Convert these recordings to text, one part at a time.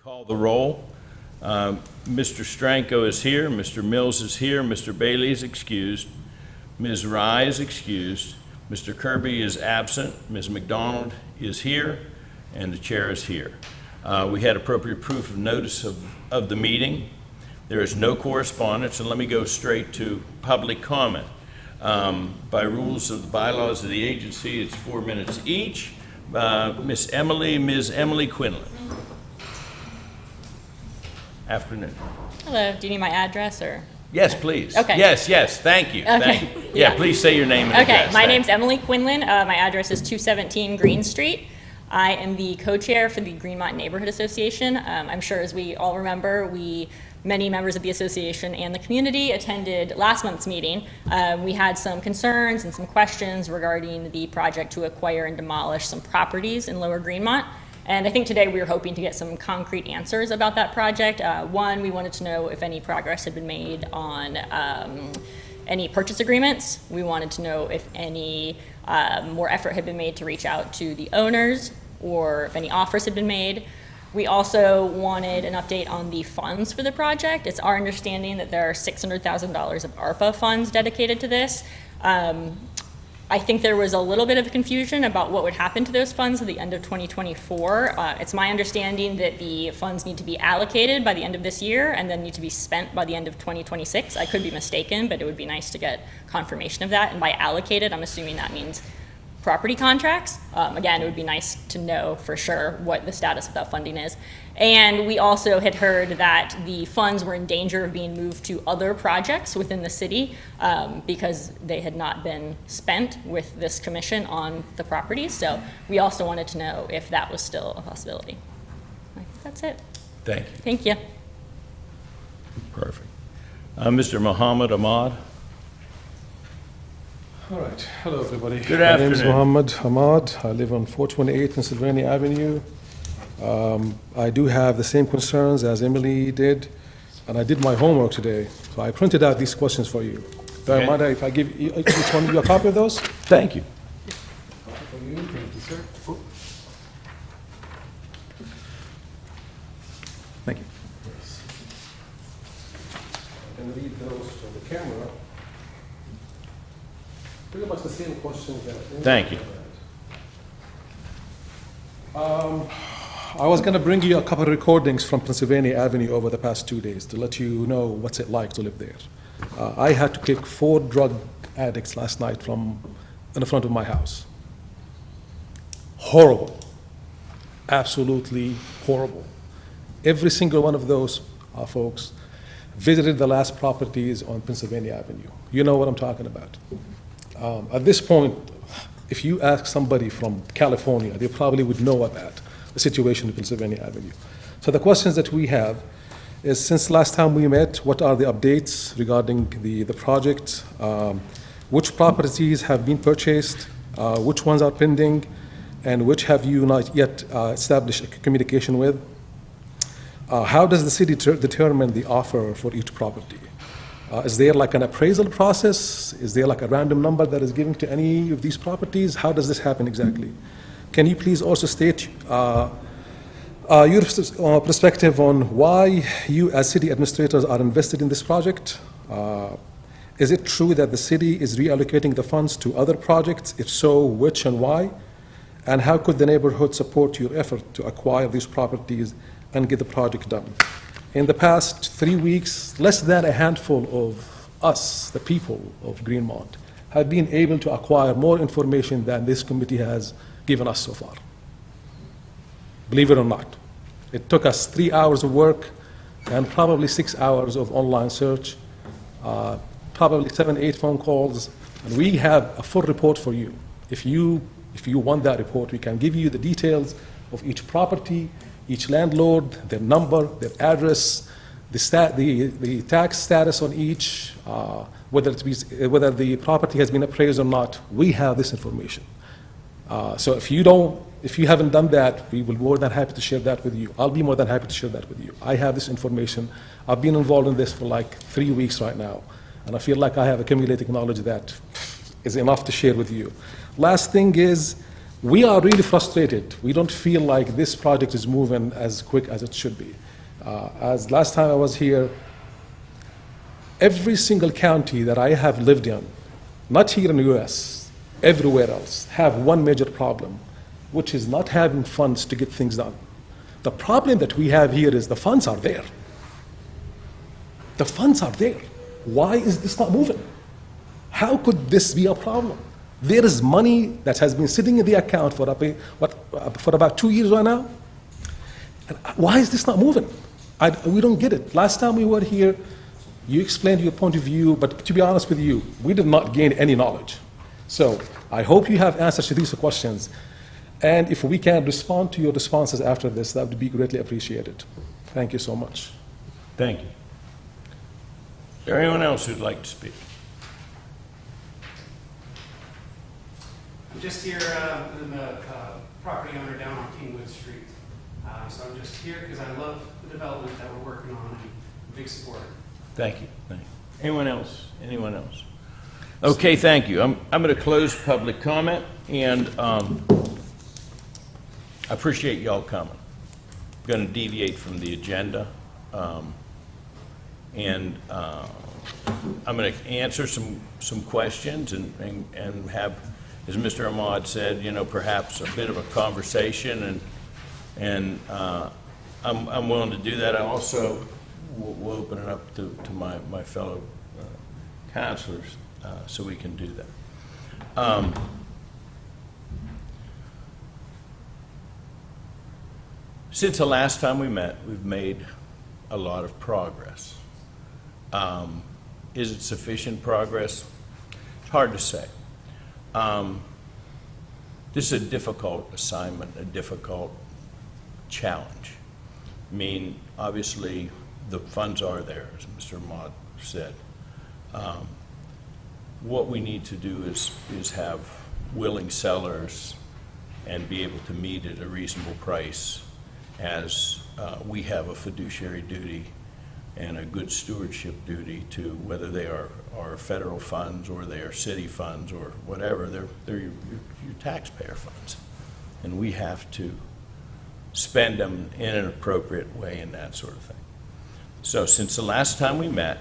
Call the roll. Mr. Stranko is here, Mr. Mills is here, Mr. Bailey is excused, Ms. Rye is excused, Mr. Kirby is absent, Ms. McDonald is here, and the chair is here. We had appropriate proof of notice of the meeting. There is no correspondence, and let me go straight to public comment. By rules of the bylaws of the agency, it's 4 minutes each. Ms. Emily Quinlan. Afternoon. Hello, do you need my address or? Yes, please. Okay. Yes, thank you. Okay. Thank you. Yeah, please say your name and address. Okay, my name's Emily Quinlan. My address is 217 Green Street. I am the co-chair for the Greenmont Neighborhood Association. I'm sure as we all remember, many members of the association and the community attended last month's meeting. We had some concerns and some questions regarding the project to acquire and demolish some properties in Lower Greenmont. And I think today we were hoping to get some concrete answers about that project. One, we wanted to know if any progress had been made on any purchase agreements. We wanted to know if any more effort had been made to reach out to the owners or if any offers had been made. We also wanted an update on the funds for the project. It's our understanding that there are $600,000 of ARPA funds dedicated to this. I think there was a little bit of confusion about what would happen to those funds at the end of 2024. It's my understanding that the funds need to be allocated by the end of this year and then need to be spent by the end of 2026. I could be mistaken, but it would be nice to get confirmation of that. And by allocated, I'm assuming that means property contracts. Again, it would be nice to know for sure what the status of that funding is. And we also had heard that the funds were in danger of being moved to other projects within the city because they had not been spent with this commission on the properties. So we also wanted to know if that was still a possibility. I think that's it. Thank you. Thank you. Perfect. Mr. Muhammad Ahmad. All right. Hello, everybody. Good My name is afternoon. Muhammad Hamad. I live on 428 Pennsylvania Avenue. I do have the same concerns as Emily did, and I did my homework today. So I printed out these questions for you. Do I Okay. mind if I give each one of you a copy of those? Thank you. For you. Thank you, sir. Thank you. I'm going to read those from the camera. Pretty much the same questions that. Thank you. I was going to bring you a couple of recordings from Pennsylvania Avenue over the past 2 days to let you know what's it like to live there. I had to kick 4 drug addicts last night from in the front of my house. Horrible. Absolutely horrible. Every single one of those folks visited the last properties on Pennsylvania Avenue. You know what I'm talking about. At this point, if you ask somebody from California, they probably would know about the situation in Pennsylvania Avenue. So the questions that we have is, since last time we met, what are the updates regarding the project? Which properties have been purchased? Which ones are pending? And which have you not yet established a communication with? How does the city determine the offer for each property? Is there like an appraisal process? Is there like a random number that is given to any of these properties? How does this happen exactly? Can you please also state your perspective on why you as city administrators are invested in this project? Is it true that the city is reallocating the funds to other projects? If so, which and why? And how could the neighborhood support your effort to acquire these properties and get the project done? In the past 3 weeks, less than a handful of us, the people of Greenmont, have been able to acquire more information than this committee has given us so far. Believe it or not. It took us 3 hours of work and probably 6 hours of online search, probably 7, 8 phone calls, and we have a full report for you. If you want that report, we can give you the details of each property, each landlord, their number, their address, the tax status on each, whether the property has been appraised or not. We have this information. So if you haven't done that, we will be more than happy to share that with you. I'll be more than happy to share that with you. I have this information. I've been involved in this for like 3 weeks right now, and I feel like I have accumulated knowledge that is enough to share with you. Last thing is, We are really frustrated. We don't feel like this project is moving as quick as it should be. As last time I was here, every single county that I have lived in, not here in the US, everywhere else, have one major problem, which is not having funds to get things done. The problem that we have here is the funds are there. The funds are there. Why is this not moving? How could this be a problem? There is money that has been sitting in the account for about 2 years right now. And why is this not moving? We don't get it. Last time we were here, you explained your point of view, but to be honest with you, we did not gain any knowledge. So I hope you have answers to these questions. And if we can respond to your responses after this, that would be greatly appreciated. Thank you so much. Thank you. Is there anyone else who'd like to speak? I'm just here, I'm a property owner down on Kingwood Street. So I'm just here because I love the development that we're working on. I'm a big supporter. Thank you. Thank you. Anyone else? Anyone else? Okay, thank you. I'm going to close public comment, and I appreciate y'all coming. I'm going to deviate from the agenda, and I'm going to answer some questions and have, as Mr. Ahmad said, you know, perhaps a bit of a conversation, and I'm willing to do that. I also will open it up to my fellow counselors so we can do that. Since the last time we met, we've made a lot of progress. Is it sufficient progress? It's hard to say. This is a difficult assignment, a difficult challenge. I mean, obviously, the funds are there, as Mr. Ahmad said. What we need to do is have willing sellers and be able to meet at a reasonable price, as we have a fiduciary duty and a good stewardship duty to, whether they are federal funds or they are city funds or whatever, they're your taxpayer funds. And we have to spend them in an appropriate way and that sort of thing. So since the last time we met,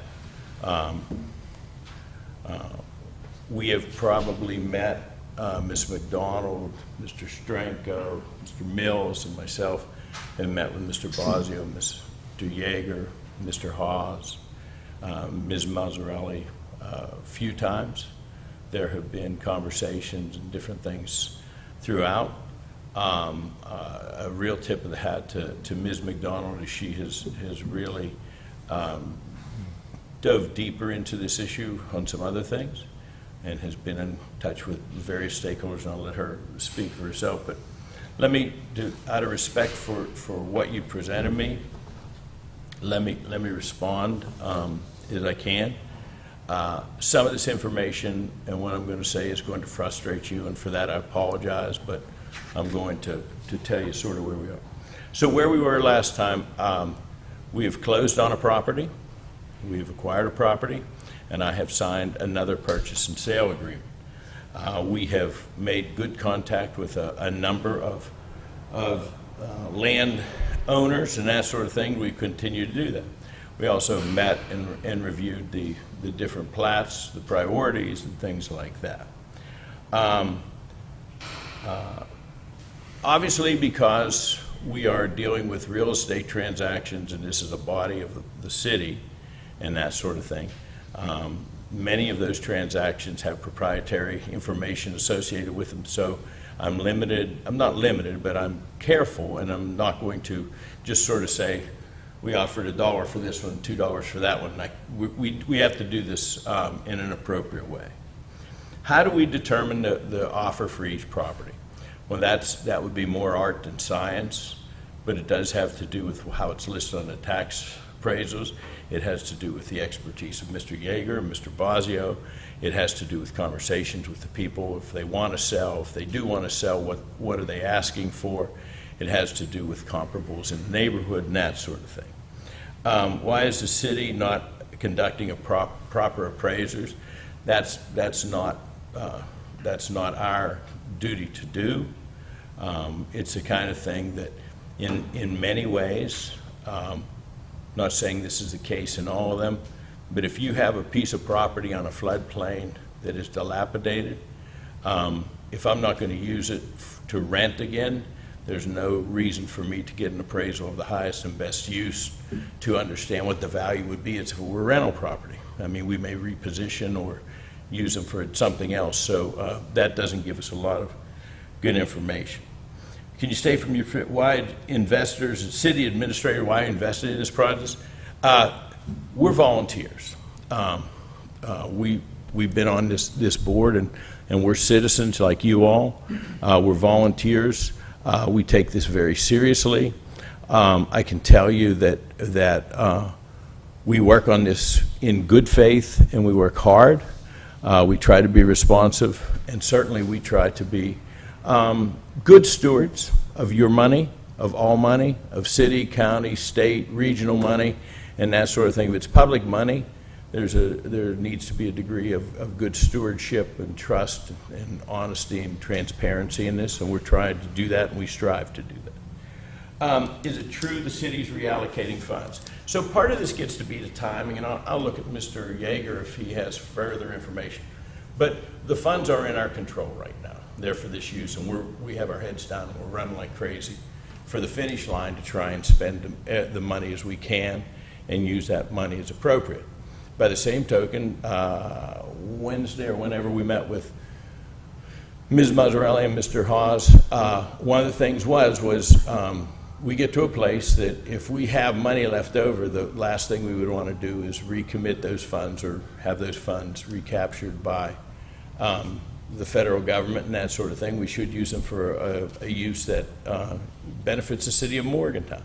we have probably met Ms. McDonald, Mr. Stranko, Mr. Mills, and myself have met with Mr. Bosio, Mr. Yeager, Mr. Hawes, Ms. Mazzarelli a few times. There have been conversations and different things throughout. A real tip of the hat to Ms. McDonald, as she has really dove deeper into this issue on some other things and has been in touch with various stakeholders, and I'll let her speak for herself. But let me, out of respect for what you presented me, let me respond as I can. Some of this information and what I'm going to say is going to frustrate you, and for that I apologize, but I'm going to tell you sort of where we are. So where we were last time, we have closed on a property, we've acquired a property, and I have signed another purchase and sale agreement. We have made good contact with a number of land owners and that sort of thing. We continue to do that. We also met and reviewed the different plats, the priorities, and things like that. Obviously, because we are dealing with real estate transactions, and this is a body of the city and that sort of thing, many of those transactions have proprietary information associated with them. So I'm not limited, but I'm careful, and I'm not going to just sort of say, we offered $1 for this one, $2 for that one. We have to do this in an appropriate way. How do we determine the offer for each property? Well, that would be more art than science, but it does have to do with how it's listed on the tax appraisals. It has to do with the expertise of Mr. Yeager and Mr. Bosio. It has to do with conversations with the people. If they want to sell, if they do want to sell, what are they asking for? It has to do with comparables in the neighborhood and that sort of thing. Why is the city not conducting a proper appraisers? That's not our duty to do. It's the kind of thing that in many ways, not saying this is the case in all of them, but if you have a piece of property on a floodplain that is dilapidated, if I'm not going to use it to rent again, there's no reason for me to get an appraisal of the highest and best use to understand what the value would be as if it were rental property. I mean, we may reposition or use them for something else, so that doesn't give us a lot of good information. Can you state from your why investors, city administrator, why you invested in this project? We're volunteers. We've been on this board, and we're citizens like you all. We're volunteers. We take this very seriously. I can tell you that we work on this in good faith, and we work hard. We try to be responsive, and certainly we try to be good stewards of your money, of all money, of city, county, state, regional money, and that sort of thing. If it's public money, there needs to be a degree of good stewardship and trust and honesty and transparency in this, and we're trying to do that, and we strive to do that. Is it true the city's reallocating funds? So part of this gets to be the timing, and I'll look at Mr. Yeager if he has further information. But the funds are in our control right now. They're for this use, and we have our heads down, and we're running like crazy for the finish line to try and spend the money as we can and use that money as appropriate. By the same token, Wednesday or whenever we met with Ms. Mazzarelli and Mr. Hawes, one of the things was we get to a place that if we have money left over, the last thing we would want to do is recommit those funds or have those funds recaptured by the federal government and that sort of thing. We should use them for a use that benefits the city of Morgantown.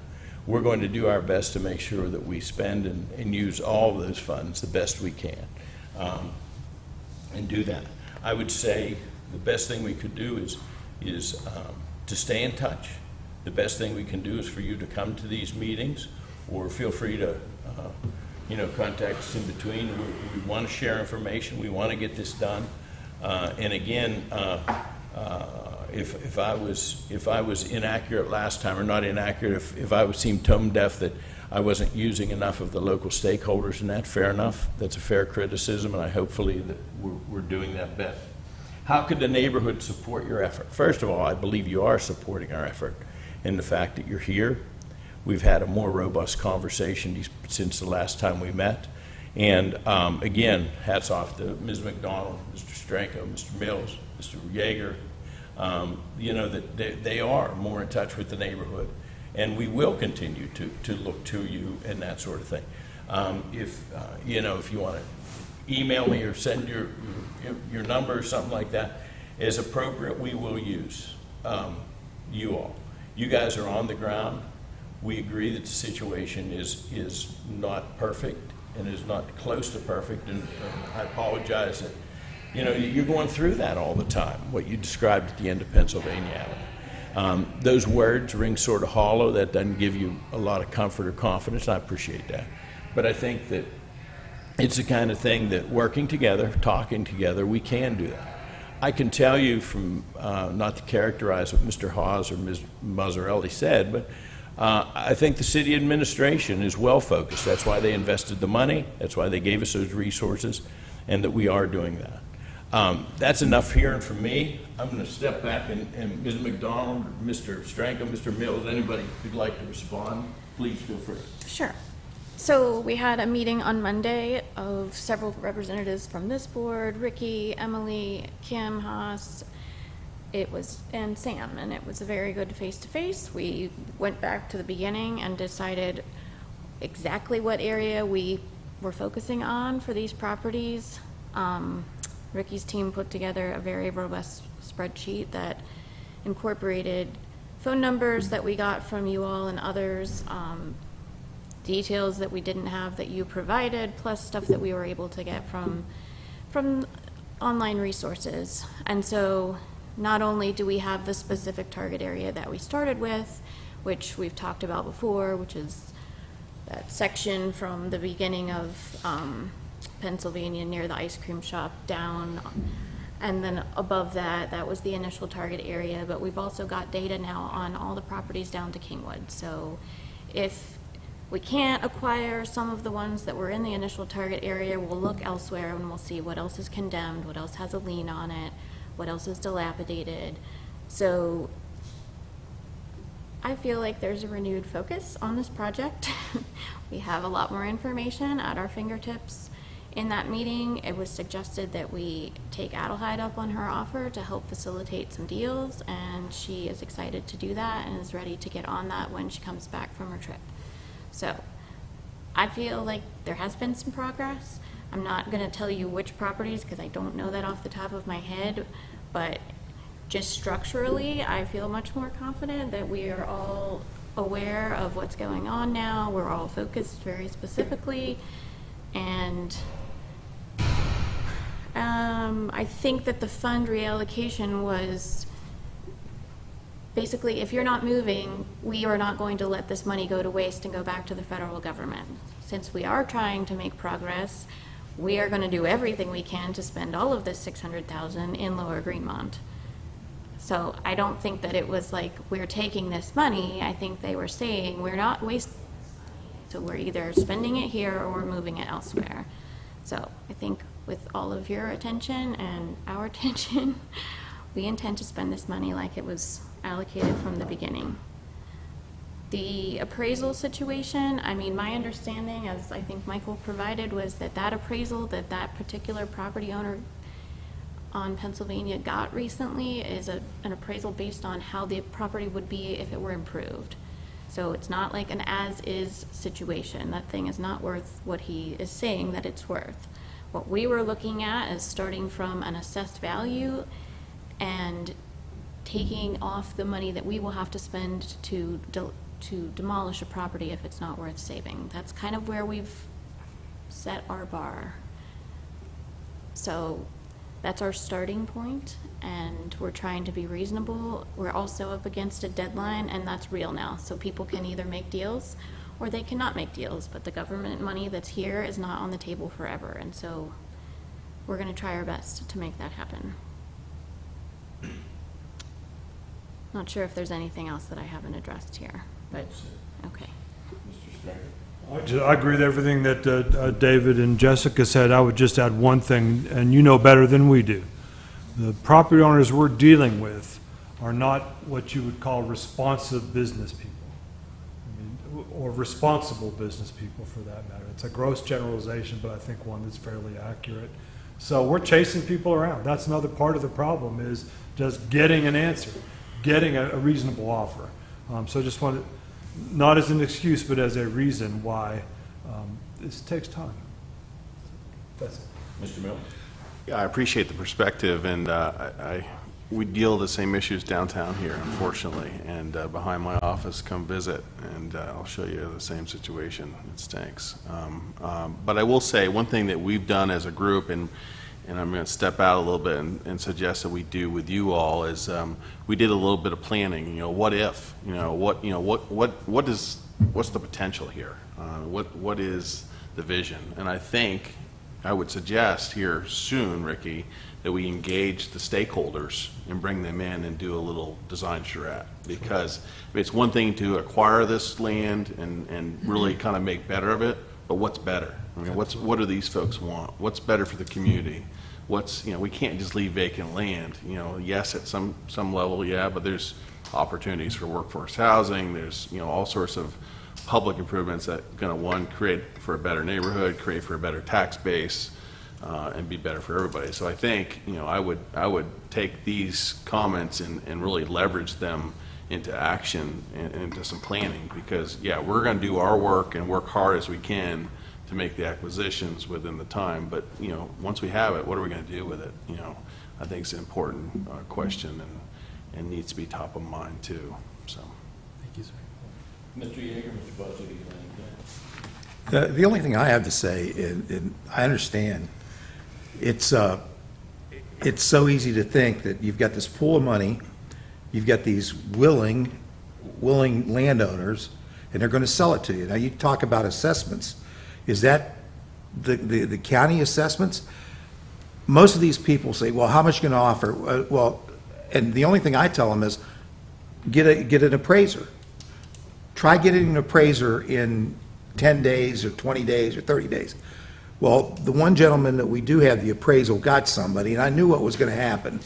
We're going to do our best to make sure that we spend and use all of those funds the best we can and do that. I would say the best thing we could do is to stay in touch. The best thing we can do is for you to come to these meetings, or feel free to contact us in between. We want to share information. We want to get this done. And again, if I was inaccurate last time, or not inaccurate, if I seemed tone deaf that I wasn't using enough of the local stakeholders, and that fair enough. That's a fair criticism, and hopefully that we're doing that best. How could the neighborhood support your effort? First of all, I believe you are supporting our effort in the fact that you're here. We've had a more robust conversation since the last time we met. And again, hats off to Ms. McDonald, Mr. Stranko, Mr. Mills, Mr. Yeager. That they are more in touch with the neighborhood, and we will continue to look to you and that sort of thing. If you want to email me or send your number or something like that, as appropriate, we will use you all. You guys are on the ground. We agree that the situation is not perfect and is not close to perfect, and I apologize that you're going through that all the time, what you described at the end of Pennsylvania Avenue. Those words ring sort of hollow. That doesn't give you a lot of comfort or confidence. I appreciate that. But I think that it's the kind of thing that working together, talking together, we can do that. I can tell you from, not to characterize what Mr. Hawes or Ms. Mazzarelli said, but I think the city administration is well focused. That's why they invested the money. That's why they gave us those resources, and that we are doing that. That's enough hearing from me. I'm going to step back, and Ms. McDonald, Mr. Stranko, Mr. Mills, anybody who'd like to respond, please feel free. Sure. So we had a meeting on Monday of several representatives from this board, Ricky, Emily, Kim, Haas, and Sam, and it was a very good face-to-face. We went back to the beginning and decided exactly what area we were focusing on for these properties. Ricky's team put together a very robust spreadsheet that incorporated phone numbers that we got from you all and others, details that we didn't have that you provided, plus stuff that we were able to get from online resources. And so not only do we have the specific target area that we started with, which we've talked about before, which is that section from the beginning of Pennsylvania near the ice cream shop down And then above that, that was the initial target area, but we've also got data now on all the properties down to Kingwood. So if we can't acquire some of the ones that were in the initial target area, we'll look elsewhere and we'll see what else is condemned, what else has a lien on it, what else is dilapidated. So I feel like there's a renewed focus on this project. We have a lot more information at our fingertips. In that meeting, it was suggested that we take Adelheid up on her offer to help facilitate some deals, and she is excited to do that and is ready to get on that when she comes back from her trip. So I feel like there has been some progress. I'm not going to tell you which properties because I don't know that off the top of my head, but just structurally, I feel much more confident that we are all aware of what's going on now. We're all focused very specifically, and I think that the fund reallocation was basically, if you're not moving, we are not going to let this money go to waste and go back to the federal government. Since we are trying to make progress, we are going to do everything we can to spend all of this $600,000 in Lower Greenmont. So I don't think that it was like we're taking this money. I think they were saying we're not wasting, so we're either spending it here or we're moving it elsewhere. So I think with all of your attention and our attention, we intend to spend this money like it was allocated from the beginning. The appraisal situation, I mean, my understanding, as I think Michael provided, was that that appraisal that that particular property owner on Pennsylvania got recently is an appraisal based on how the property would be if it were improved. So it's not like an as-is situation. That thing is not worth what he is saying that it's worth. What we were looking at is starting from an assessed value and taking off the money that we will have to spend to demolish a property if it's not worth saving. That's kind of where we've set our bar. So that's our starting point, and we're trying to be reasonable. We're also up against a deadline, and that's real now. So people can either make deals or they cannot make deals, but the government money that's here is not on the table forever, and so we're going to try our best to make that happen. Not sure if there's anything else that I haven't addressed here, but okay. I agree with everything that David and Jessica said. I would just add one thing, and you know better than we do. The property owners we're dealing with are not what you would call responsive business people, or responsible business people for that matter. It's a gross generalization, but I think one that's fairly accurate. So we're chasing people around. That's another part of the problem, is just getting an answer, getting a reasonable offer. So just wanted, not as an excuse, but as a reason why this takes time. That's it. Mr. Miller? Yeah, I appreciate the perspective, and we deal with the same issues downtown here, unfortunately, and behind my office, come visit, and I'll show you the same situation. It stinks. But I will say, one thing that we've done as a group, and I'm going to step out a little bit and suggest that we do with you all, is we did a little bit of planning. You know, what if? You know, what's the potential here? What is the vision? And I think I would suggest here soon, Ricky, that we engage the stakeholders and bring them in and do a little design charrette. Because it's one thing to acquire this land and really kind of make better of it, but what's better? I mean, what do these folks want? What's better for the community? We can't just leave vacant land. Yes, at some level, yeah, but there's opportunities for workforce housing. There's, all sorts of public improvements that are going to, one, create for a better neighborhood, create for a better tax base, and be better for everybody. So I think, I would take these comments and really leverage them into action and into some planning, because, yeah, we're going to do our work and work hard as we can to make the acquisitions within the time. But, once we have it, what are we going to do with it? I think it's an important question and needs to be top of mind too. So. Thank you, sir. Mr. Yeager, Mr. Buzzy, do you think? The only thing I have to say is I understand. It's so easy to think that you've got this pool of money, you've got these willing landowners, and they're going to sell it to you. Now, you talk about assessments. Is that the county assessments? most of these people say, well, how much you going to offer? Well, and the only thing I tell them is, get an appraiser. Try getting an appraiser in 10 days or 20 days or 30 days. Well, the one gentleman that we do have the appraisal got somebody, and I knew what was going to happen.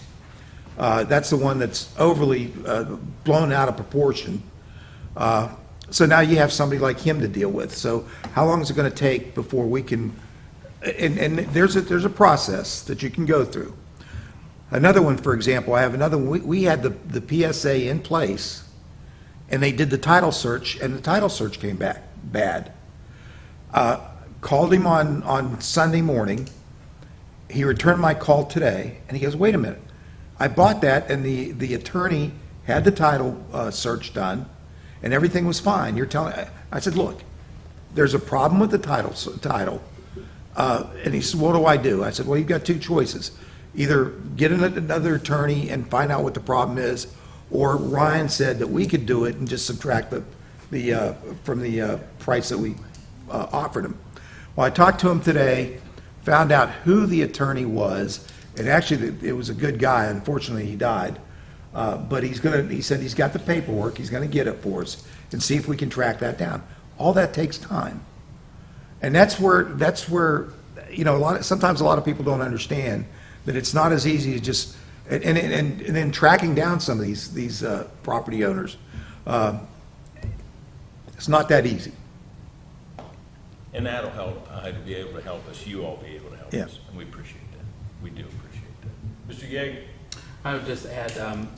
That's the one that's overly blown out of proportion. So now you have somebody like him to deal with. So how long is it going to take before we can, and there's a process that you can go through. Another one, for example, I have another one. We had the PSA in place, and they did the title search, and the title search came back bad. Called him on Sunday morning. He returned my call today, and he goes, wait a minute. I bought that, and the attorney had the title search done, and everything was fine. You're telling, I said, look, there's a problem with the title. And he said, what do I do? I said, well, you've got two choices. Either get another attorney and find out what the problem is, or Ryan said that we could do it and just subtract the from the price that we offered him. Well, I talked to him today, found out who the attorney was, and actually it was a good guy. Unfortunately, he died. But he said he's got the paperwork, he's gonna get it for us and see if we can track that down. All that takes time. And that's where, you know, sometimes a lot of people don't understand that it's not as easy as just, and then tracking down some of these property owners. It's not that easy. And that'll help, be able to help us, you all be able to help Yeah. us, and we appreciate that. We do appreciate that. Mr. Yeager? I would just add,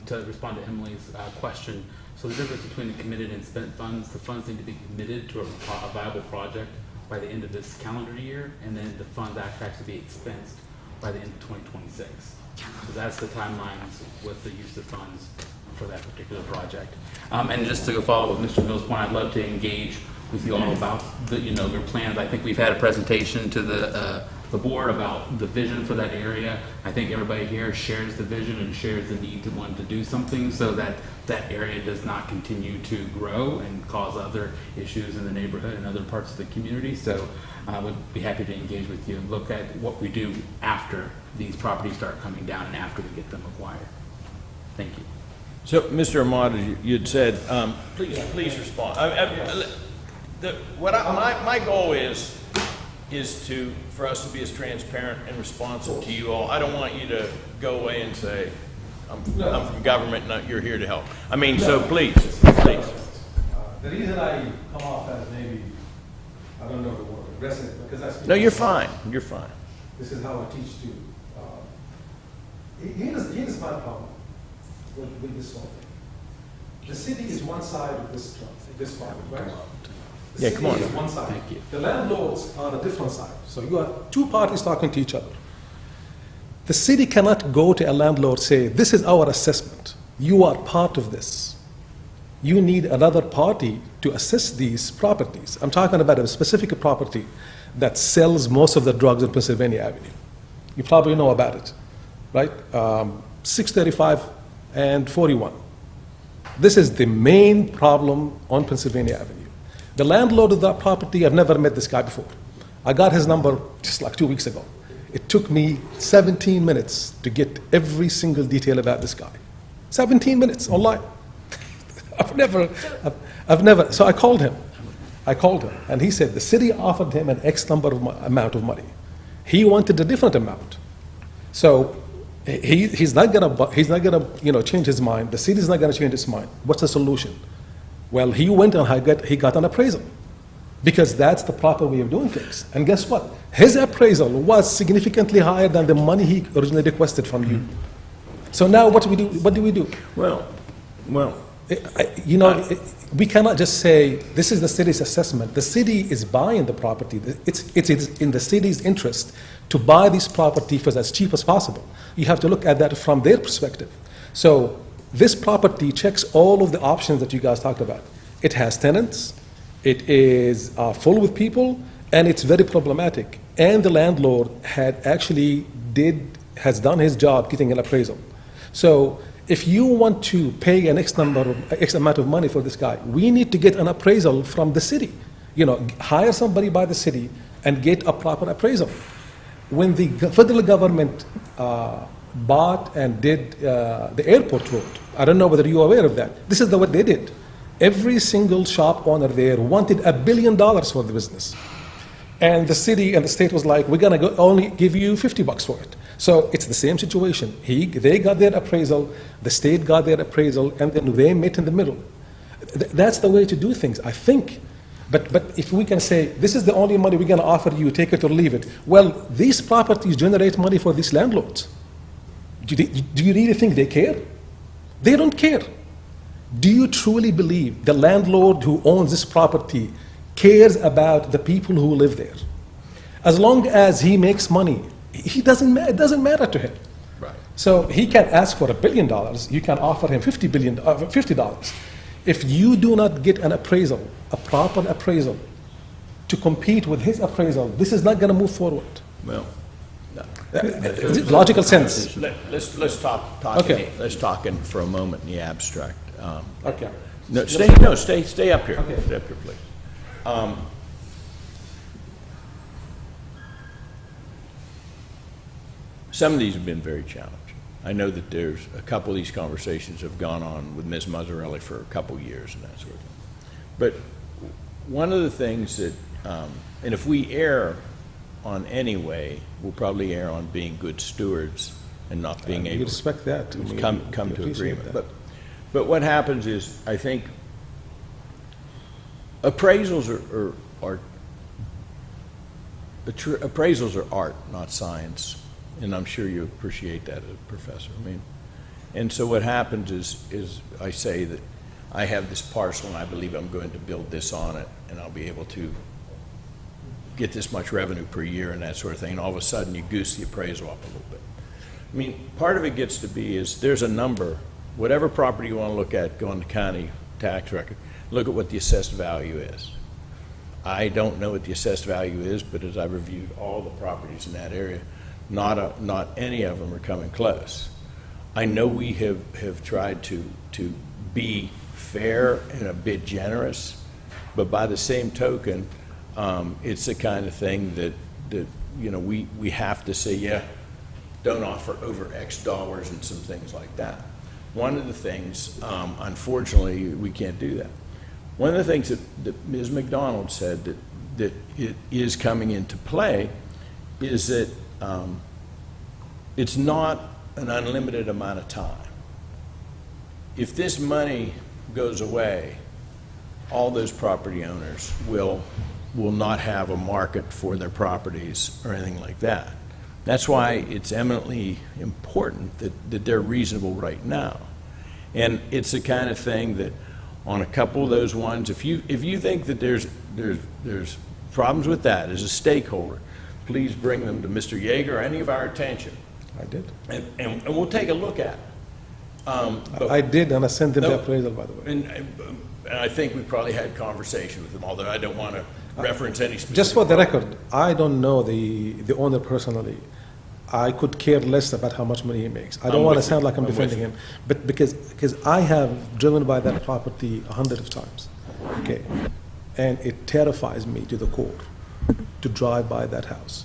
to respond to Emily's question, so the difference between the committed and spent funds, the funds need to be committed to a viable project by the end of this calendar year, and then the funds actually be expensed by the end of 2026. So that's the timelines with the use of funds for that particular project. And just to follow up with Mr. Mills' point, I'd love to engage with you all about their plans. I think we've had a presentation to the board about the vision for that area. I think everybody here shares the vision and shares the need to want to do something so that that area does not continue to grow and cause other issues in the neighborhood and other parts of the community. So I would be happy to engage with you and look at what we do after these properties start coming down and after we get them acquired. Thank you. So, Mr. Ahmad, you'd said, please respond. My goal is for us to be as transparent and responsive to you all. I don't want you to go away and say, I'm from government and you're here to help. I mean, so please. The reason I come off as maybe, I don't know the word, aggressive, because I speak. No, you're fine. You're fine. This is how I teach too. Here's my problem with this whole thing. The city is one side of this problem, right? Yeah, come on. The city is one side. Thank you. The landlords are a different side. So you have two parties talking to each other. The city cannot go to a landlord and say, this is our assessment. You are part of this. You need another party to assess these properties. I'm talking about a specific property that sells most of the drugs in Pennsylvania Avenue. You probably know about it, right? 635 and 41. This is the main problem on Pennsylvania Avenue. The landlord of that property, I've never met this guy before. I got his number just like 2 weeks ago. It took me 17 minutes to get every single detail about this guy. 17 minutes online. I've never, so I called him, and he said the city offered him an X number of amount of money. He wanted a different amount. So he's not gonna change his mind. The city's not gonna change its mind. What's the solution? Well, he went and he got an appraisal, because that's the proper way of doing things. And guess what? His appraisal was significantly higher than the money he originally requested from you. So now what do we do? What do we do? Well, We cannot just say, this is the city's assessment. The city is buying the property. It's in the city's interest to buy this property for as cheap as possible. You have to look at that from their perspective. So this property checks all of the options that you guys talked about. It has tenants, it is full with people, and it's very problematic. And the landlord has done his job getting an appraisal. So if you want to pay an X amount of money for this guy, we need to get an appraisal from the city. Hire somebody by the city and get a proper appraisal. when the federal government bought and did the airport road, I don't know whether you're aware of that. This is what they did. Every single shop owner there wanted $1 billion for the business. And the city and the state was like, we're going to only give you $50 for it. So it's the same situation. They got their appraisal, the state got their appraisal, and then they met in the middle. That's the way to do things, I think. But if we can say, this is the only money we're going to offer you, take it or leave it, well, these properties generate money for these landlords. Do you really think they care? They don't care. Do you truly believe the landlord who owns this property cares about the people who live there? As long as he makes money, it doesn't matter to him. Right. So he can ask for $1 billion, you can offer him $50. If you do not get an appraisal, a proper appraisal, to compete with his appraisal, this is not going to move forward. Well, no. Logical sense. Let's talk. Okay. Let's talk in for a moment in the abstract. Okay. Stay up here. Okay. Stay up here, please. Some of these have been very challenging. I know that there's a couple of these conversations have gone on with Ms. Mazzarelli for a couple of years and that sort of thing. But one of the things that, and if we err on any way, we'll probably err on being good stewards and not being We able respect that. to We come to appreciate agreement. that. But what happens is, I think appraisals appraisals are art, not science, and I'm sure you appreciate that as a professor. I mean, and so what happens is I say that I have this parcel and I believe I'm going to build this on it, and I'll be able to get this much revenue per year and that sort of thing. And all of a sudden, you goose the appraisal up a little bit. I mean, part of it gets to be is there's a number. Whatever property you want to look at, go on the county tax record, look at what the assessed value is. I don't know what the assessed value is, but as I've reviewed all the properties in that area, not any of them are coming close. I know we have tried to be fair and a bit generous, but by the same token, it's the kind of thing that you know we have to say, yeah, don't offer over X dollars and some things like that. One of the things, unfortunately, we can't do that. One of the things that Ms. McDonald said that it is coming into play is that it's not an unlimited amount of time. If this money goes away, all those property owners will not have a market for their properties or anything like that. That's why it's eminently important that they're reasonable right now. And it's the kind of thing that on a couple of those ones, if you think that there's problems with that as a stakeholder, please bring them to Mr. Yeager or any of our attention. I did. And we'll take a look at it. But- I did, and I sent them the No. appraisal, by the way. And I think we probably had conversation with them, although I don't want to reference any specific. Just for the record, I don't know the owner personally. I could care less about how much money he makes. I don't I'm want to with sound you. like I'm I'm with defending you. him, but because I have driven by that property 100 of times, okay? And it terrifies me to the core to drive by that house.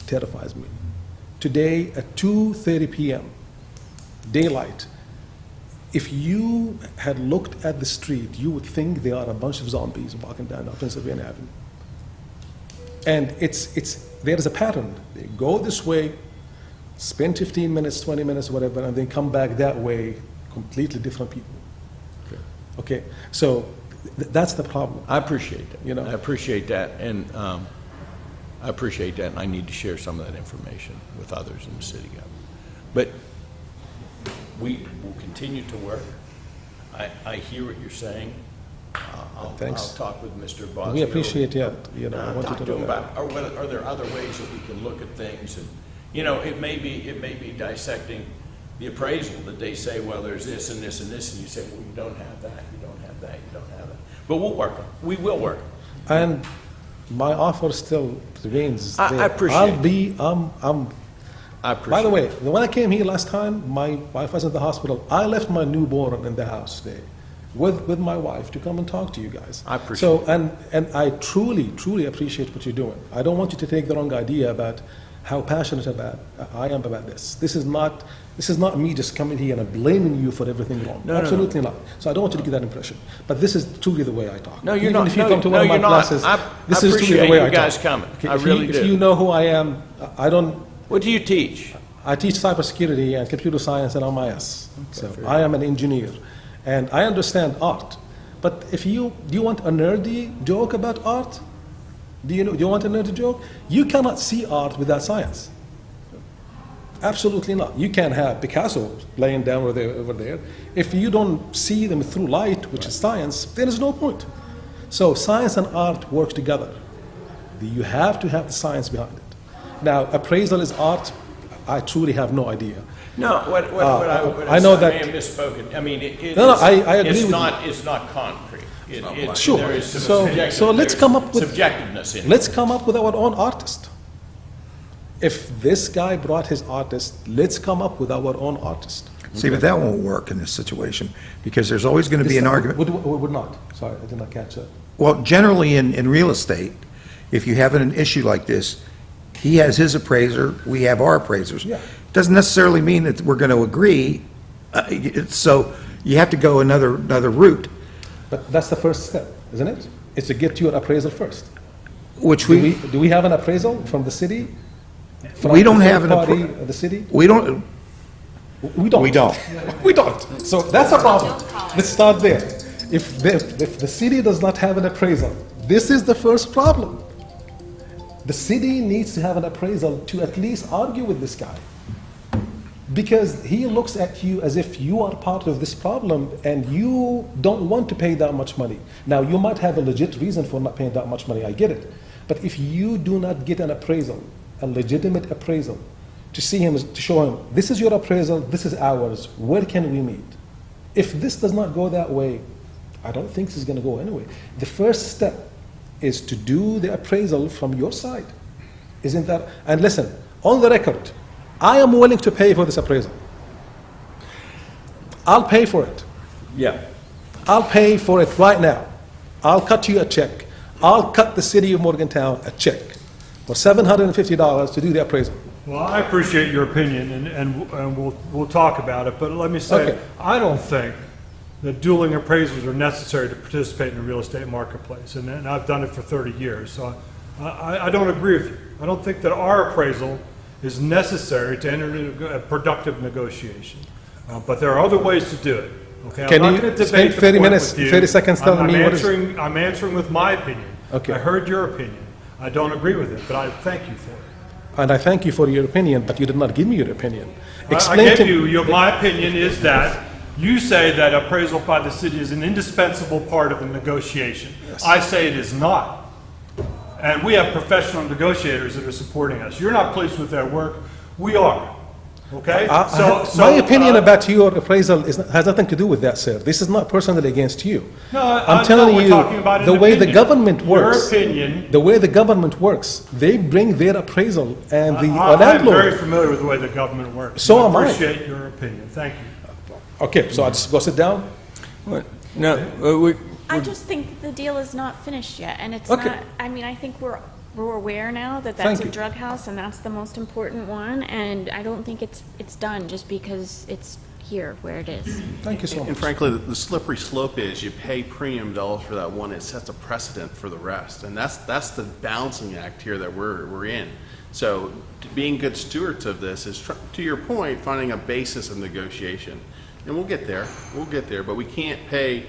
Terrifies me. Today at 2:30 p.m., daylight, if you had looked at the street, you would think there are a bunch of zombies walking down Pennsylvania Avenue. And there is a pattern. They go this way, spend 15 minutes, 20 minutes, whatever, and then come back that way, completely different people. Okay, so that's the problem. I appreciate that. You know? I appreciate that, and I appreciate that, and I need to share some of that information with others in the city government. But we will continue to work. I hear what you're saying. I'll Thanks. talk with Mr. Bosio. We appreciate it, I want you Talk to to him know that. about, are there other ways that we can look at things? And, you know, it may be dissecting the appraisal that they say, well, there's this and this and this, and you say, well, you don't have that, you don't have that, you don't have that. But we'll work on it. We will work on it. And my offer still remains I there. appreciate I appreciate By the way, it. when I came here last time, my wife was in the hospital. I left my newborn in the house there. with my wife to come and talk to you guys. I appreciate So, and I truly appreciate what you're doing. I don't want you to take the wrong idea about how passionate I am about this. This is not me just coming here and blaming you for everything wrong. No, no, no. Absolutely not. So I don't want you to get that impression. But this is truly the way I talk. No, you're Even not. if you No, come to no, one of my you're not. classes, I this is truly appreciate the way you I guys talk. coming. Okay, I if really you, do. If you know who I am, I don't. What do you teach? I teach cybersecurity and computer science and MIS. So I am an engineer, and I understand art. But do you want a nerdy joke about art? Do you want a nerdy joke? You cannot see art without science. Absolutely not. You can't have Picasso laying down over there. If you don't see them through light, which is science, there is no point. So science and art work together. You have to have the science behind it. Now, appraisal is art. I truly have no idea. No, what I know that- may have misspoken. I mean, I agree with you. It's not concrete. Sure. There is some So let's come up with subjectiveness in it. Let's come up with our own artist. If this guy brought his artist, let's come up with our own artist. See, but that won't work in this situation, because there's always going to be an argument. Would not. Sorry, I did not catch that. Well, generally in real estate, if you have an issue like this, he has his appraiser, we have our appraisers. Yeah. Doesn't necessarily mean that we're going to agree, so you have to go another route, But that's the first step, isn't it? It's to get your appraisal first. which Do we have an appraisal from the city? From We don't the have third an party of the city? we don't, We don't. We don't. We don't. So that's a problem. Let's start there. If the city does not have an appraisal, this is the first problem. The city needs to have an appraisal to at least argue with this guy. Because he looks at you as if you are part of this problem and you don't want to pay that much money. Now, you might have a legit reason for not paying that much money, I get it. But if you do not get an appraisal, a legitimate appraisal, to see him, to show him, this is your appraisal, this is ours, where can we meet? If this does not go that way, I don't think this is going to go anyway. The first step is to do the appraisal from your side. Isn't that? And listen, on the record, I am willing to pay for this appraisal. I'll pay for it. Yeah. I'll pay for it right now. I'll cut you a check. I'll cut the city of Morgantown a check for $750 to do the appraisal. Well, I appreciate your opinion, and we'll talk about it, but let me say, Okay. I don't think that dueling appraisals are necessary to participate in the real estate marketplace, and I've done it for 30 years, so I don't agree with you. I don't think that our appraisal is necessary to enter into a productive negotiation, but there are other ways to do it, okay? Can I'm you not going to spend debate the 30 point minutes, with you. 30 seconds telling me what is- I'm answering with my opinion. Okay. I heard your opinion. I don't agree with it, but I thank you for it. And I thank you for your opinion, but you did not give me your opinion. I gave you, my opinion is that you say that appraisal by the city is an indispensable part of the negotiation. I say it is not. And we have professional negotiators that are supporting us. You're not pleased with their work, we are. Okay? My opinion about your appraisal has nothing to do with that, sir. This is not personally against you. No, I'm telling we're you, talking about the an way the opinion. government works, Your opinion. the way the government works, they bring their appraisal and the I'm landlord. very familiar with the way the government works. So am I. appreciate your opinion. Thank you. Okay, so I just go sit down? What? No, I just think the deal is not finished yet, and it's Okay. not, I mean, I think we're aware now that Thank that's a you. drug house, and that's the most important one, and I don't think it's done just because it's here where it is. Thank you so And much. frankly, the slippery slope is you pay premium dollars for that one, it sets a precedent for the rest. And that's the balancing act here that we're in. So being good stewards of this is, to your point, finding a basis of negotiation. And we'll get there, but we can't pay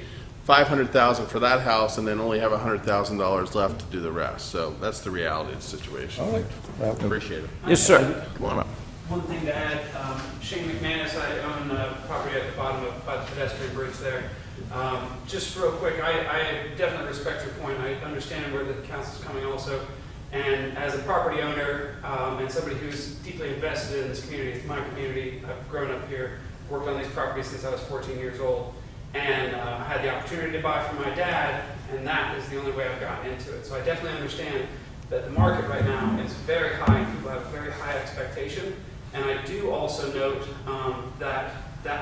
$500,000 for that house and then only have $100,000 left to do the rest. So that's the reality of the situation. All right. Well, Appreciate it. yes, sir. Come on up. One thing to add, Shane McManus, I own property at the bottom of by the pedestrian bridge there. Just real quick, I definitely respect your point. I understand where the council's coming also. And as a property owner and somebody who's deeply invested in this community, it's my community, I've grown up here, worked on these properties since I was 14 years old. And I had the opportunity to buy from my dad, and that is the only way I've gotten into it. So I definitely understand that the market right now is very high. People have very high expectation. And I do also note that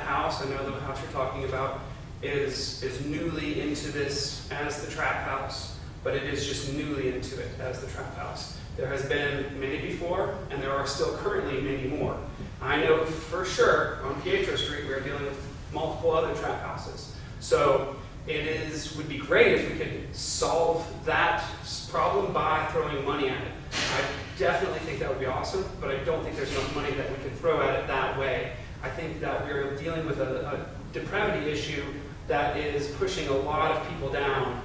house, I know the house you're talking about, is newly into this as the trap house, but it is just newly into it as the trap house. There has been many before, and there are still currently many more. I know for sure on Pietro Street we are dealing with multiple other trap houses. So would be great if we could solve that problem by throwing money at it. I definitely think that would be awesome, but I don't think there's enough money that we could throw at it that way. I think that we're dealing with a depravity issue that is pushing a lot of people down.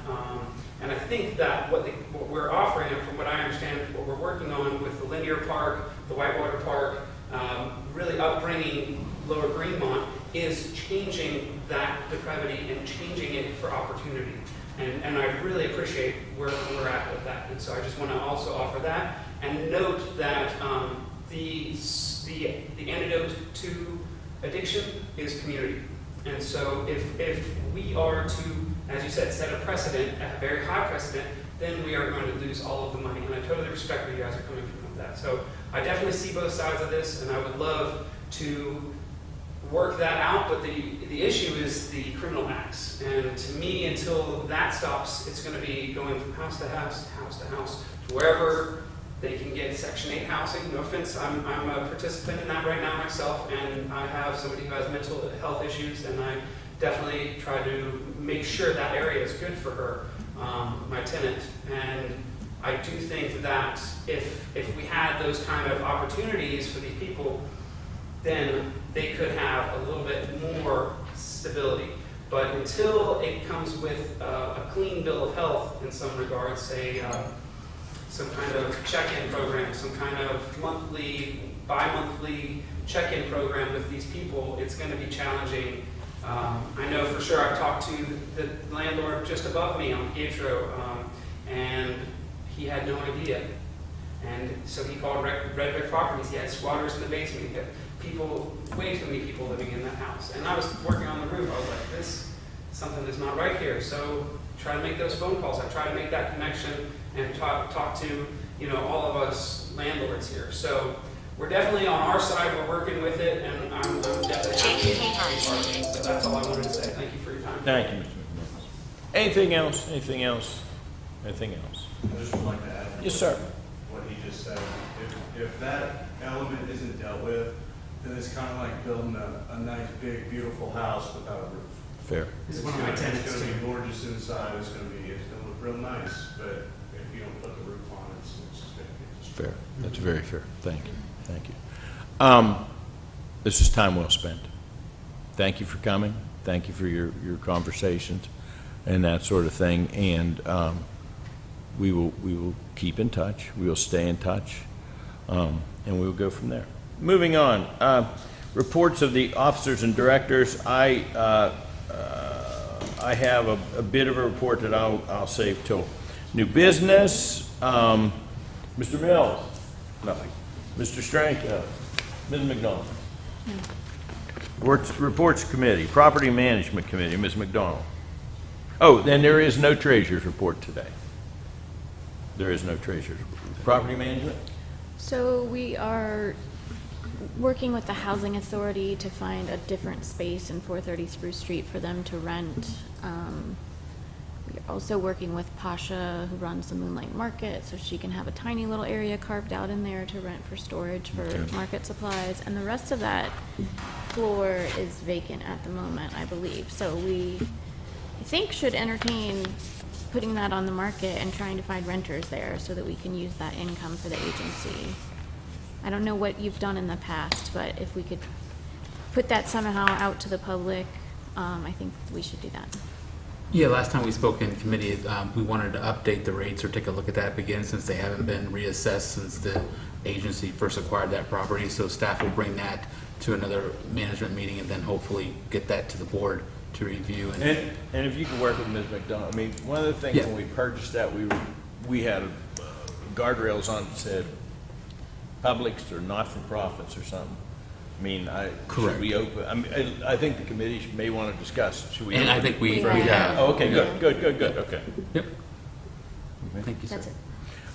And I think that what we're offering, and from what I understand, what we're working on with the linear park, the whitewater park, really upbringing Lower Greenmont, is changing that depravity and changing it for opportunity. And I really appreciate where we're at with that. And so I just want to also offer that and note that the antidote to addiction is community. And so if we are to, as you said, set a precedent, a very high precedent, then we are going to lose all of the money. And I totally respect where you guys are coming from with that. So I definitely see both sides of this, and I would love to work that out, but the issue is the criminal acts. And to me, until that stops, it's going to be going from house to house, house to house, to wherever they can get Section 8 housing. No offense, I'm a participant in that right now myself, and I have somebody who has mental health issues, and I definitely try to make sure that area is good for her, my tenant. And I do think that if we had those kind of opportunities for these people, then they could have a little bit more stability. But until it comes with a clean bill of health in some regards, say some kind of check-in program, some kind of monthly, bi-monthly check-in program with these people, it's going to be challenging. I know for sure I've talked to the landlord just above me on Pietro, and he had no idea. And so he called Red Brick Properties. He had squatters in the basement. He had people, way too many people living in that house. And I was working on the roof. I was like, something is not right here. So try to make those phone calls. I try to make that connection and talk to, all of us landlords here. So we're definitely on our side. We're working with it, and I'm definitely happy to be part of it. So that's all I wanted to say. Thank you for your time. Thank you, Mr. McManus. Anything else? Anything else? Anything else? I just would like to add. Yes, sir. What he just said. If that element isn't dealt with, then it's kind of like building a nice, big, beautiful house without a roof. Fair. It's going to be gorgeous inside. It's going to look real nice, but if you don't put the roof on, it's just going to be Fair. That's very fair. Thank you. Thank you. This is time well spent. Thank you for coming. Thank you for your conversations and that sort of thing. And we will keep in touch. We will stay in touch, and we will go from there. Moving on. Reports of the officers and directors. I have a bit of a report that I'll save till new business. Mr. Mills? Nothing. Mr. Stranko? Ms. McDonald? Reports Committee, Property Management Committee, Ms. McDonald. Oh, then there is no treasurer's report today. There is no treasurer's report. Property Management? So we are working with the Housing Authority to find a different space in 430 Spruce Street for them to rent. We're also working with Pasha, who runs the Moonlight Market, so she can have a tiny little area carved out in there to rent for storage for market supplies. And the rest of that floor is vacant at the moment, I believe. So I think, should entertain putting that on the market and trying to find renters there so that we can use that income for the agency. I don't know what you've done in the past, but if we could put that somehow out to the public, I think we should do that. Yeah, last time we spoke in committee, we wanted to update the rates or take a look at that again since they haven't been reassessed since the agency first acquired that property. So staff will bring that to another management meeting and then hopefully get that to the board to review. And if you can work with Ms. McDonald, I mean, one of the things when we purchased that, we had guardrails on that said Publix or not-for-profits or something. I mean, should we open? I mean, I think the committee may want to discuss. Should we? And I think we have. Oh, okay, good. Okay. Yep. Thank you, sir. That's it.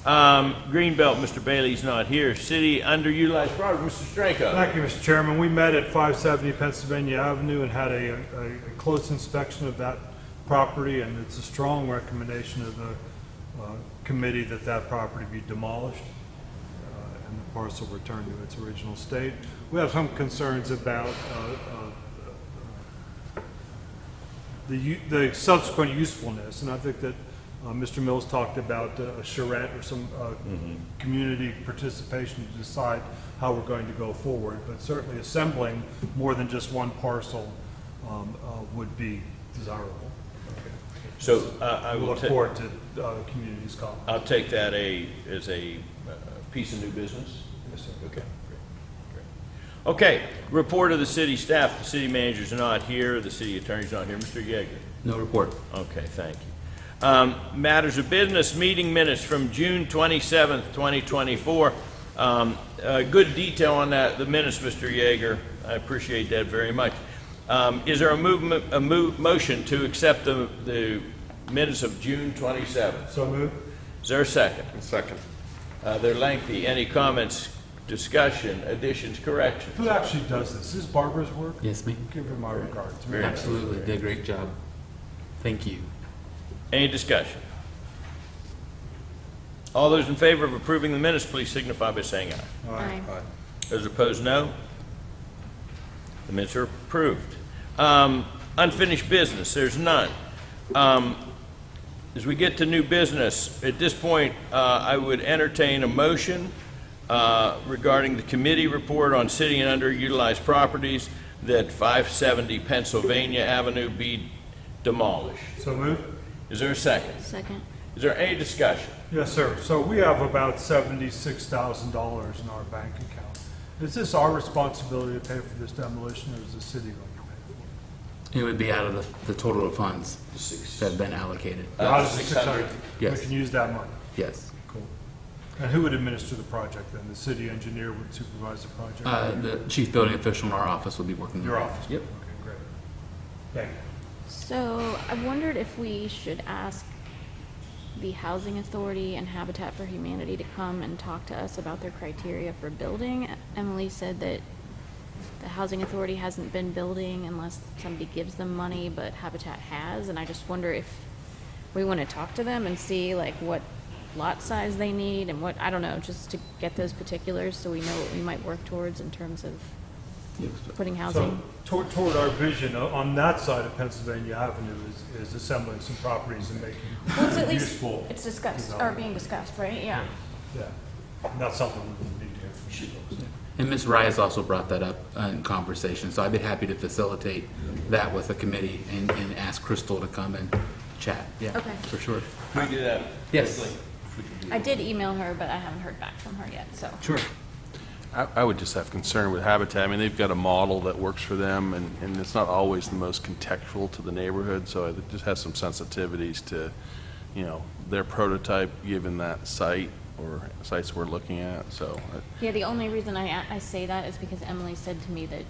Greenbelt, Mr. Bailey's not here. City underutilized property, Mr. Stranko. Thank you, Mr. Chairman. We met at 570 Pennsylvania Avenue and had a close inspection of that property, and it's a strong recommendation of the committee that that property be demolished and the parcel returned to its original state. We have some concerns about the subsequent usefulness, and I think that Mr. Mills talked about a charrette or some community participation to decide how we're going to go forward, but certainly assembling more than just one parcel would be desirable. So I We will look forward to the community's comment. I'll take that as a piece of new business. Yes, sir. Okay. Great. Okay, report of the city staff. The city manager's not here. The city attorney's not here. Mr. Yeager. No report. Okay, thank you. Matters of business, meeting minutes from June 27th, 2024. Good detail on that, the minutes, Mr. Yeager. I appreciate that very much. Is there a motion to accept the minutes of June 27th? So moved. Is there a second? Second. They're lengthy. Any comments, discussion, additions, corrections? Who actually does this? Is this Barbara's work? Yes, ma'am. Give her my regards. Absolutely. Did a great job. Thank you. Any discussion? All those in favor of approving the minutes, please signify by saying aye. Aye. Those opposed, no. The minutes are approved. Unfinished business, there's none. As we get to new business, at this point, I would entertain a motion regarding the committee report on city and underutilized properties that 570 Pennsylvania Avenue be demolished. So moved. Is there a second? Second. Is there any discussion? Yes, sir. So we have about $76,000 in our bank account. Is this our responsibility to pay for this demolition, or is the city going to pay for it? It would be out of the total of funds that have been allocated. How does the 600. 600? Yes. We can use that money. Yes. Cool. And who would administer the project then? The city engineer would supervise the project? The chief building official in our office will be working. Your on it. office? Yep. Okay, great. Thank you. So I wondered if we should ask the Housing Authority and Habitat for Humanity to come and talk to us about their criteria for building. Emily said that the Housing Authority hasn't been building unless somebody gives them money, but Habitat has, and I just wonder if we want to talk to them and see like what lot size they need and what, I don't know, just to get those particulars so we know what we might work towards in terms of putting housing. So toward our vision on that side of Pennsylvania Avenue is assembling some properties and making Well, it's at least, useful. it's discussed, or development. being discussed, right? Yeah. Yeah, and that's something we would need to hear from you folks. And Ms. Reyes also brought that up in conversation, so I'd be happy to facilitate that with the committee and ask Crystal to come and chat. Yeah, Okay. for sure. Can we do that? Yes. quickly? If we can do I that. did email her, but I haven't heard back from her yet, so. Sure. I would just have concern with Habitat. I mean, they've got a model that works for them, and it's not always the most contextual to the neighborhood, so it just has some sensitivities to, you know, their prototype given that site or sites we're looking at, so. Yeah, the only reason I say that is because Emily said to me that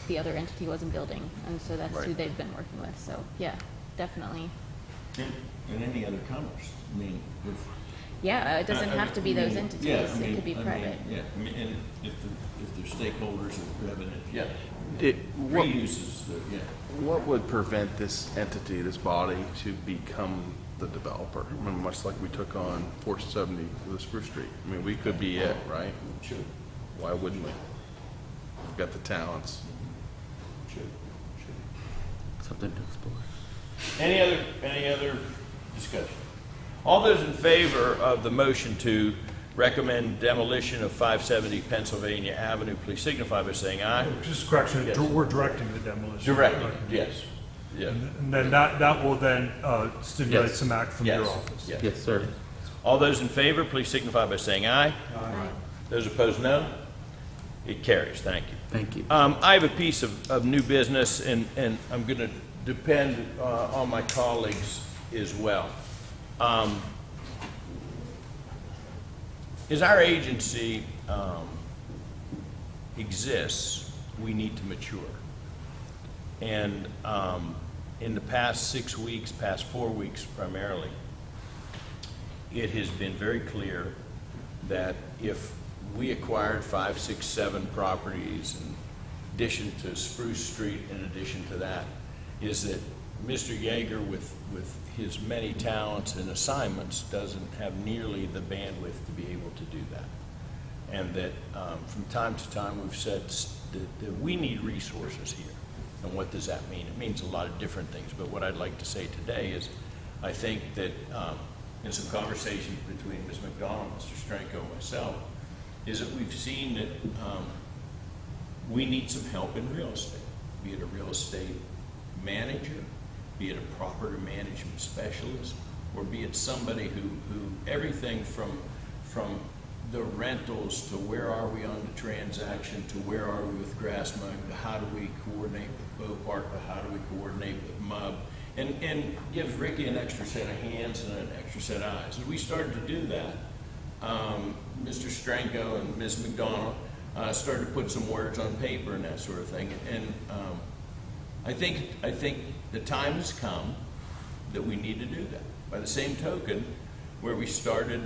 the other entity wasn't building, and so that's who Right. they've been working with, so, yeah, definitely. And any other comers, I mean, if. Yeah, it doesn't have to be those Yeah, entities, I mean, it could be I mean, private. Yeah, I mean, and if they're stakeholders or revenue, yeah. What Reuses, yeah. what would prevent this entity, this body, to become the developer? I mean, much like we took on 470 with Spruce Street. I mean, we could be it, right? Should, Why wouldn't we? We've got the talents. should. Something to explore. Any other discussion? All those in favor of the motion to recommend demolition of 570 Pennsylvania Avenue, please signify by saying aye. Just a correction, Yes. we're directing the demolition. Directly, yes. Yeah. And then that will then stimulate Yes. some act from your Yes. office. Yes. Yes, sir. All those in favor, please signify by saying aye. Aye. Those opposed, no. It carries. Thank you. Thank you. I have a piece of new business, and I'm going to depend on my colleagues as well. As our agency exists, we need to mature. And in the past 6 weeks, past 4 weeks primarily, it has been very clear that if we acquired 5, 6, 7 properties in addition to Spruce Street, in addition to that, is that Mr. Yeager, with his many talents and assignments, doesn't have nearly the bandwidth to be able to do that. And that from time to time we've said that we need resources here. And what does that mean? It means a lot of different things, but what I'd like to say today is I think that in some conversations between Ms. McDonald, Mr. Stranko, and myself, is that we've seen that we need some help in real estate, be it a real estate manager, be it a property management specialist, or be it somebody who everything from the rentals to where are we on the transaction to where are we with grass mowing to how do we coordinate with Bow Park to how do we coordinate with MUB, and gives Ricky an extra set of hands and an extra set of eyes. As we started to do that, Mr. Stranko and Ms. McDonald started to put some words on paper and that sort of thing. And I think the time has come that we need to do that. By the same token, where we started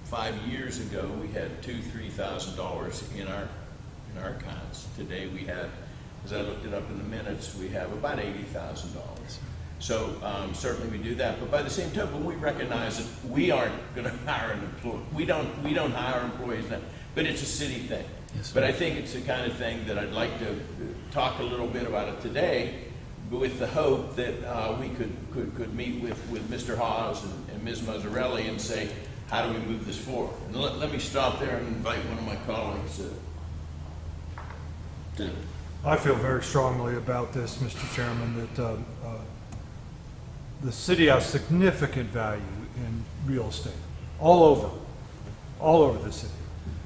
5 years ago, we had $2,000–3,000 in our accounts. Today we have, as I looked it up in the minutes, we have about $80,000. So certainly we do that. But by the same token, we recognize that we aren't going to hire an employee. We don't hire employees now, but it's a city thing. Yes, but I think it's the kind of thing that I'd like to talk a little bit about it today, with the hope that we could meet with Mr. Hawes and Ms. Mazzarelli and say, how do we move this forward? And let me stop there and invite one of my colleagues to. I feel very strongly about this, Mr. Chairman, that the city has significant value in real estate all over the city,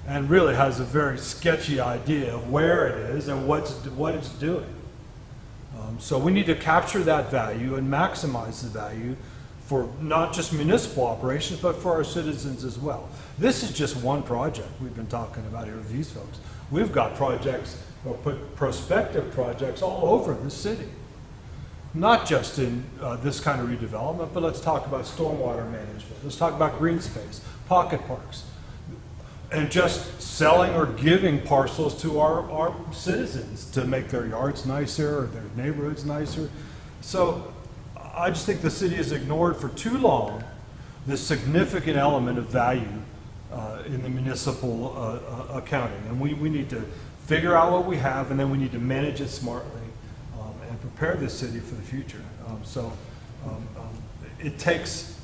and really has a very sketchy idea of where it is and what it's doing. So we need to capture that value and maximize the value for not just municipal operations, but for our citizens as well. This is just one project we've been talking about here with these folks. We've got projects, or prospective projects all over the city. Not just in this kind of redevelopment, but let's talk about stormwater management. Let's talk about green space, pocket parks, and just selling or giving parcels to our citizens to make their yards nicer or their neighborhoods nicer. So I just think the city has ignored for too long this significant element of value in the municipal accounting. And we need to figure out what we have, and then we need to manage it smartly and prepare this city for the future. It takes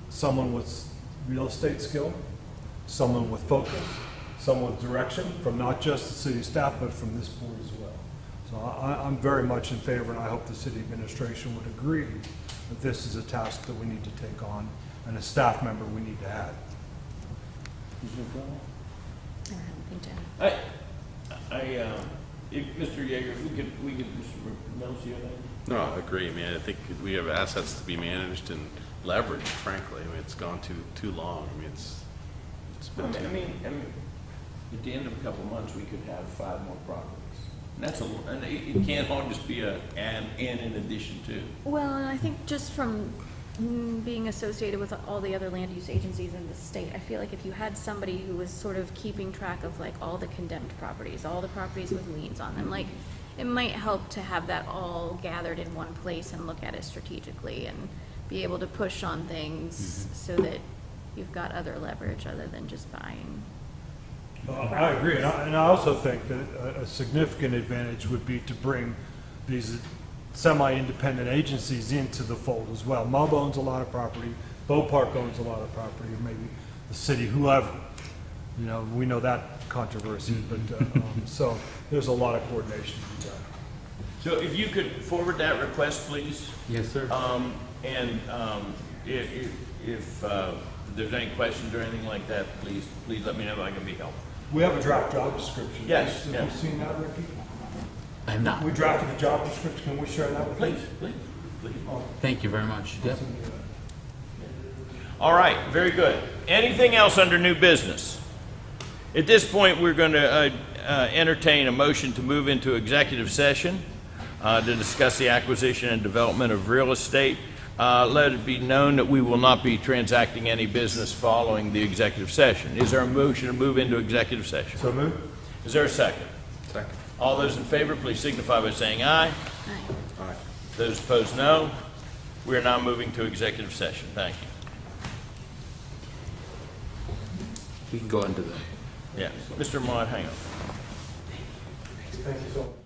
someone with real estate skill, someone with focus, someone with direction from not just the city staff, but from this board as well. So I'm very much in favor, and I hope the city administration would agree that this is a task that we need to take on and a staff member we need to have. Mr. Yeager, if we could, Mr. Mills, you have anything? No, I agree. I mean, I think we have assets to be managed and leveraged, frankly. I mean, it's gone too long. I mean, it's been I mean, at the end of a couple of months, we could have 5 more properties. And that's and it can't all just be and in addition to. Well, and I think just from being associated with all the other land use agencies in the state, I feel like if you had somebody who was sort of keeping track of like all the condemned properties, all the properties with liens on them, like it might help to have that all gathered in one place and look at it strategically and be able to push on things so that you've got other leverage other than just buying. I agree, and I also think that a significant advantage would be to bring these semi-independent agencies into the fold as well. MUB owns a lot of property, Bow Park owns a lot of property, or maybe the city, whoever. You know, we know that controversy, but so there's a lot of coordination to be done. So if you could forward that request, please. Yes, sir. And if there's any questions or anything like that, please let me know if I can be helpful. We have a draft job description. Yes, Have yes. you seen that, Ricky? I have not. We drafted a job description. Can we share that with you? Please. Thank you very much. Yep. All right, very good. Anything else under new business? At this point, we're going to entertain a motion to move into executive session to discuss the acquisition and development of real estate let it be known that we will not be transacting any business following the executive session. Is there a motion to move into executive session? So moved. Is there a second? Second. All those in favor, please signify by saying aye. All right. Those opposed, no. We are now moving to executive session. Thank you. We can go into the Yeah. Mr. Mott, hang on. Thank you so much.